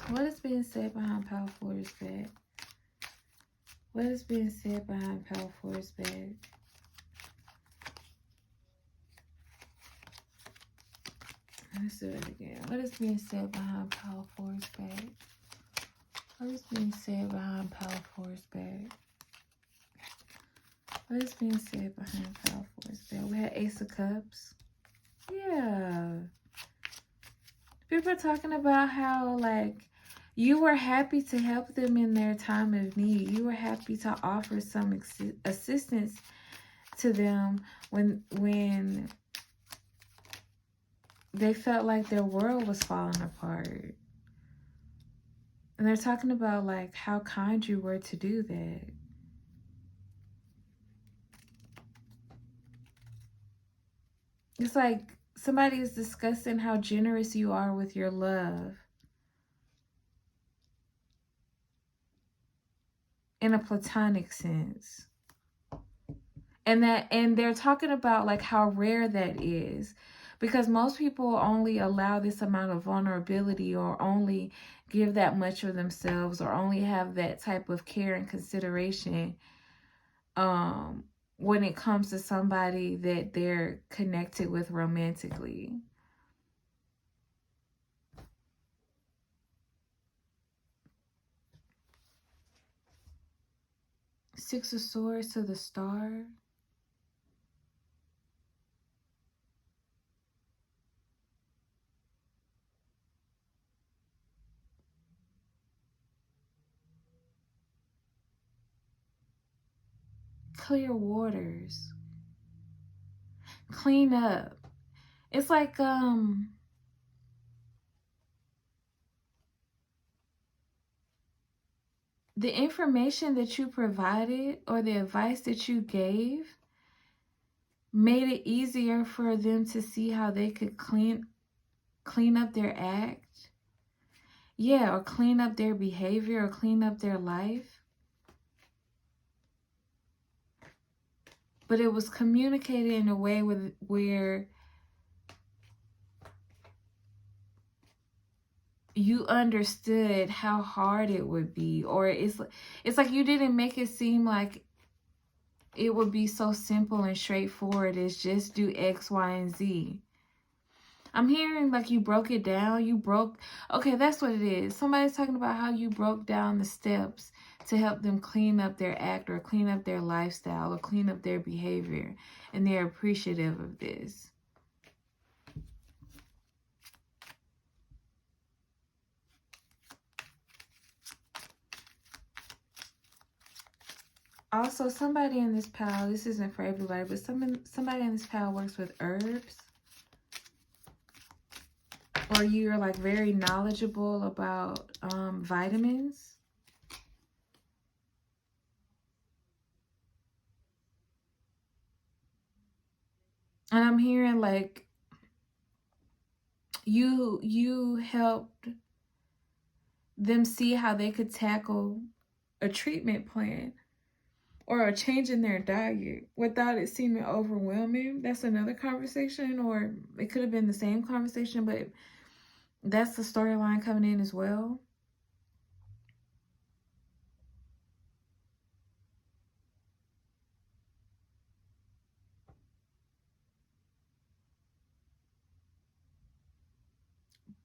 What is being said behind Power 4's back? What is being said behind Power 4's back? Let's do it again. What is being said behind Power 4's back? What is being said behind Power 4's back? What is being said behind Power 4's back? We had Ace of Cups. Yeah. People are talking about how, like, you were happy to help them in their time of need. You were happy to offer some assistance to them when they felt like their world was falling apart. And they're talking about, like, how kind you were to do that. It's like somebody is discussing how generous you are with your love. In a platonic sense. And they're talking about, like, how rare that is. Because most people only allow this amount of vulnerability, or only give that much of themselves, or only have that type of care and consideration when it comes to somebody that they're connected with romantically. Six of Swords to the Star. Clear waters. Clean up. It's like the information that you provided, or the advice that you gave, made it easier for them to see how they could clean up their act. Yeah, or clean up their behavior, or clean up their life. But it was communicated in a way where you understood how hard it would be. Or it's like you didn't make it seem like it would be so simple and straightforward as just do X, Y, and Z. I'm hearing like you broke it down. Okay, that's what it is. Somebody's talking about how you broke down the steps to help them clean up their act or clean up their lifestyle or clean up their behavior. And they're appreciative of this. Also, somebody in this pile, this isn't for everybody, but somebody in this pile works with herbs. Or you're like very knowledgeable about vitamins. And I'm hearing like you helped them see how they could tackle a treatment plan or a change in their diet without it seeming overwhelming. That's another conversation, or it could have been the same conversation, but that's the storyline coming in as well.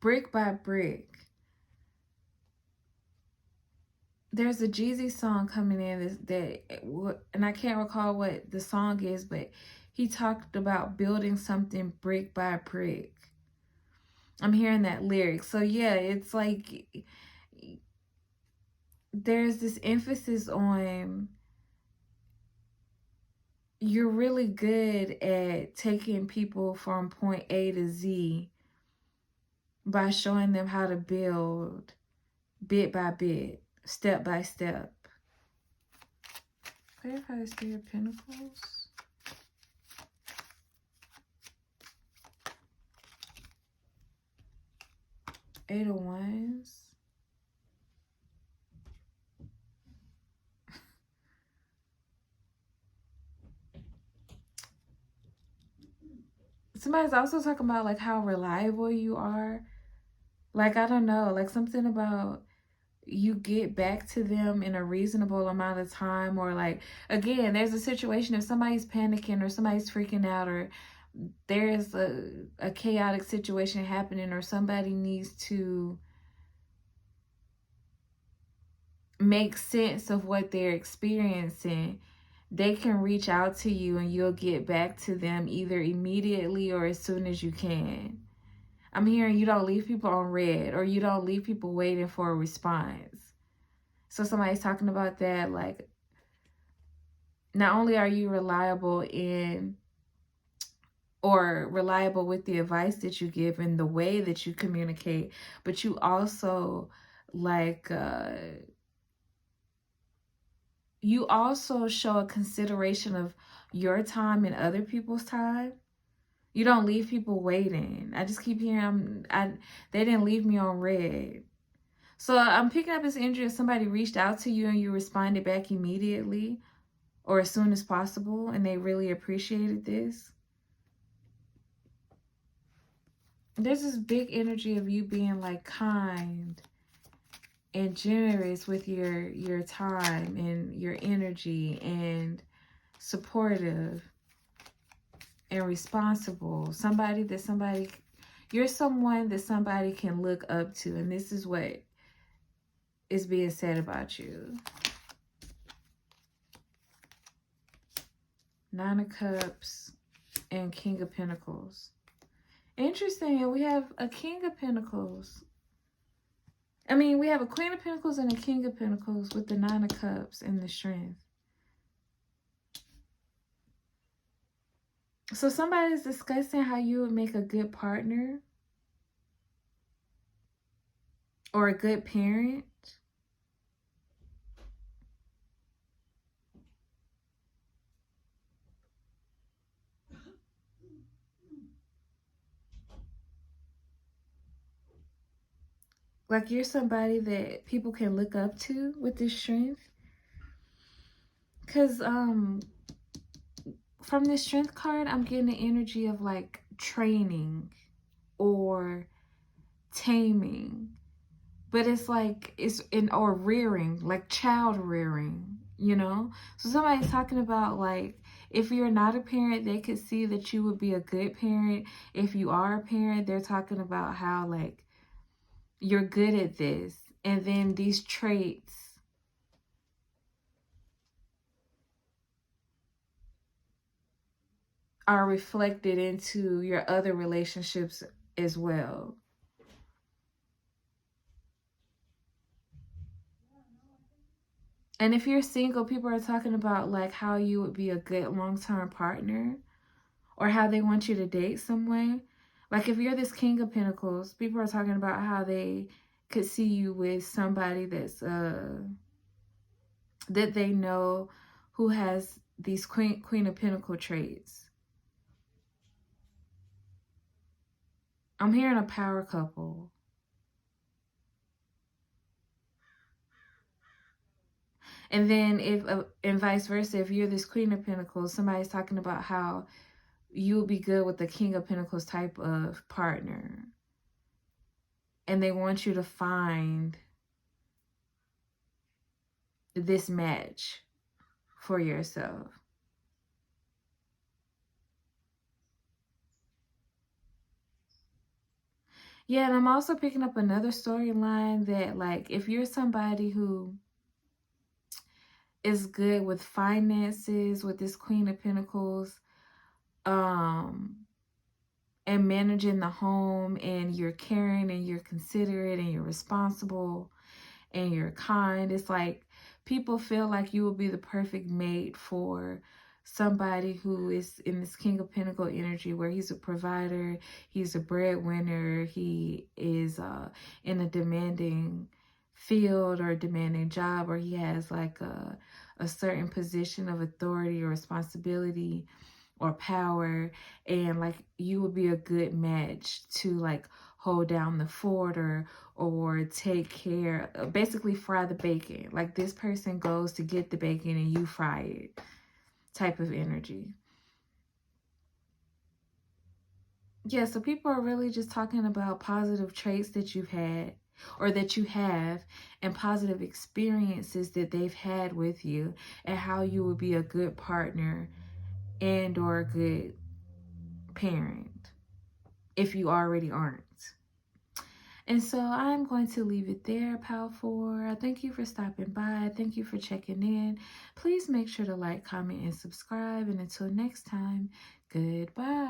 Brick by brick. There's a Jeezy song coming in and I can't recall what the song is, but he talked about building something brick by brick. I'm hearing that lyric. So yeah, it's like there's this emphasis on you're really good at taking people from point A to Z by showing them how to build bit by bit, step by step. Clarify this 3 of Pentacles. Eight of Wands. Somebody's also talking about like how reliable you are. Like, I don't know, like something about you get back to them in a reasonable amount of time, or like, again, there's a situation if somebody's panicking or somebody's freaking out or there's a chaotic situation happening or somebody needs to make sense of what they're experiencing, they can reach out to you and you'll get back to them either immediately or as soon as you can. I'm hearing you don't leave people on red, or you don't leave people waiting for a response. So somebody's talking about that, like, not only are you reliable reliable with the advice that you give and the way that you communicate, but you also like you also show a consideration of your time and other people's time. You don't leave people waiting. I just keep hearing they didn't leave me on red. So I'm picking up this energy if somebody reached out to you and you responded back immediately or as soon as possible and they really appreciated this. There's this big energy of you being like kind and generous with your time and your energy and supportive and responsible. You're someone that somebody can look up to, and this is what is being said about you. 9 of Cups and King of Pentacles. Interesting. We have a King of Pentacles. I mean, we have a Queen of Pentacles and a King of Pentacles with the 9 of Cups and the Strength. So somebody's discussing how you would make a good partner or a good parent. Like you're somebody that people can look up to with this strength. Because from this Strength card, I'm getting the energy of like training or taming. But it's like, or rearing, like child rearing. you know? So somebody's talking about, like, if you're not a parent, they could see that you would be a good parent. If you are a parent, they're talking about how, like, you're good at this. And then these traits are reflected into your other relationships as well. And if you're single, people are talking about, like, how you would be a good long-term partner, or how they want you to date someone. Like, if you're this King of Pentacles, people are talking about how they could see you with somebody that they know who has these Queen of Pentacle traits. I'm hearing a power couple. And then and vice versa, if you're this Queen of Pentacles, somebody's talking about how you will be good with the King of Pentacles type of partner. And they want you to find this match for yourself. Yeah, and I'm also picking up another storyline that, like, if you're somebody who is good with finances, with this Queen of Pentacles, um, and managing the home, and you're caring and you're considerate and you're responsible and you're kind, it's like people feel like you will be the perfect mate for somebody who is in this King of Pentacle energy, where he's a provider, he's a breadwinner, he is in a demanding field or a demanding job, or he has like a certain position of authority or responsibility or power, and like you would be a good match to like hold down the fort, or take care, basically fry the bacon. Like, this person goes to get the bacon and you fry it, type of energy. Yeah, so people are really just talking about positive traits that you've had, or that you have, and positive experiences that they've had with you, and how you would be a good partner and or a good parent if you already aren't. And so I'm going to leave it there, Pal 4. Thank you for stopping by. Thank you for checking in. Please make sure to like, comment, and subscribe. And until next time, goodbye.